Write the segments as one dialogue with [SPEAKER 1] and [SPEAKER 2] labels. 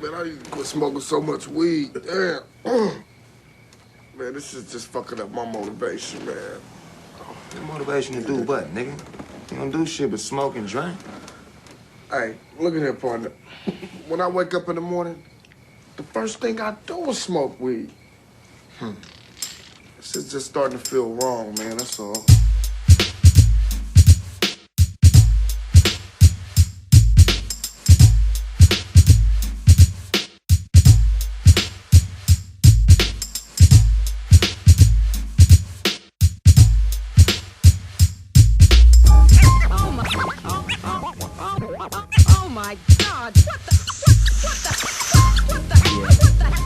[SPEAKER 1] Man, I need to quit smoking so much weed. Damn. Man, this is just fucking up my motivation, man.
[SPEAKER 2] Your motivation to do what, nigga? You don't do shit but smoke and drink.
[SPEAKER 1] Hey, look at here, partner. When I wake up in the morning, the first thing I do is smoke weed. This is just starting to feel wrong, man, that's all.
[SPEAKER 3] Oh my God! What the hell is that?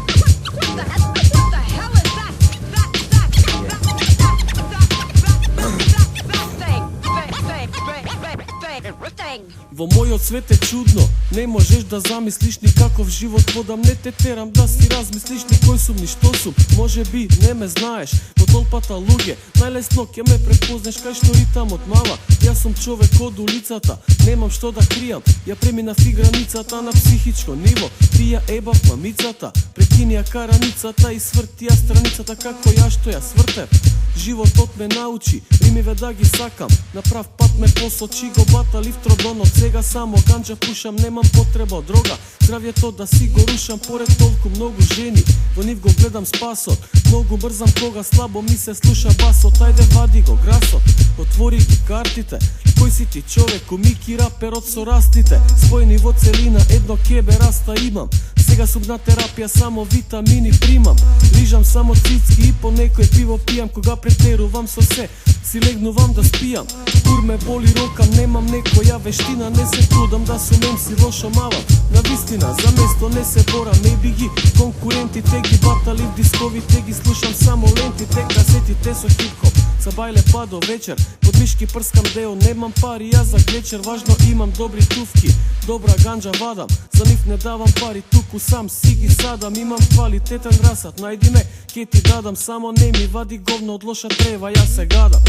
[SPEAKER 4] Во мојот свет е чудно, не можеш да замислиш ни каков живот водам. Не те терам да си размислиш ни кој сум, ни што сум. Може би не ме знаеш, во толпата луѓе најлесно ќе ме препознеш кај што ритамот мава. Јас сум човек од улицата, немам што да кријам. Ја преминав и границата на психичко ниво. Ти ја ебав мамицата, прекини ја караницата и сврти ја страницата како ја што ја свртев. Животот ме научи, римиве да ги сакам. На прав пат ме посочи, го батали в тробонот. Сега само ганџа пушам, немам потреба од дрога. Здравјето да си го рушам, поред толку многу жени. Во нив го гледам спасот, многу брзам кога слабо ми се слуша басот. Ајде вади го грасот, отвори ги картите. Кој си ти човек, комики раперот со растите. Спојни во целина, едно кебе раста имам. Сега сум на терапија, само витамини примам. Лижам само цицки и по некој пиво пијам. Кога претерувам со се, си легнувам да спијам. Кур ме боли рокам, немам некоја вештина. Не се трудам да сум MC, лошо мавам. На вистина, за место не се борам. Не би ги конкурентите ги батали в дисковите. Ги слушам само лентите, касетите со хип-хоп. Са бајле па до вечер, под мишки прскам део. Немам пари ја за глечер, важно имам добри туфки. Добра ганџа вадам, за нив не давам пари. Туку сам си ги садам, имам квалитетен расат. Најди ме, ке ти дадам, само не ми вади говно од лоша трева, јас се гадам.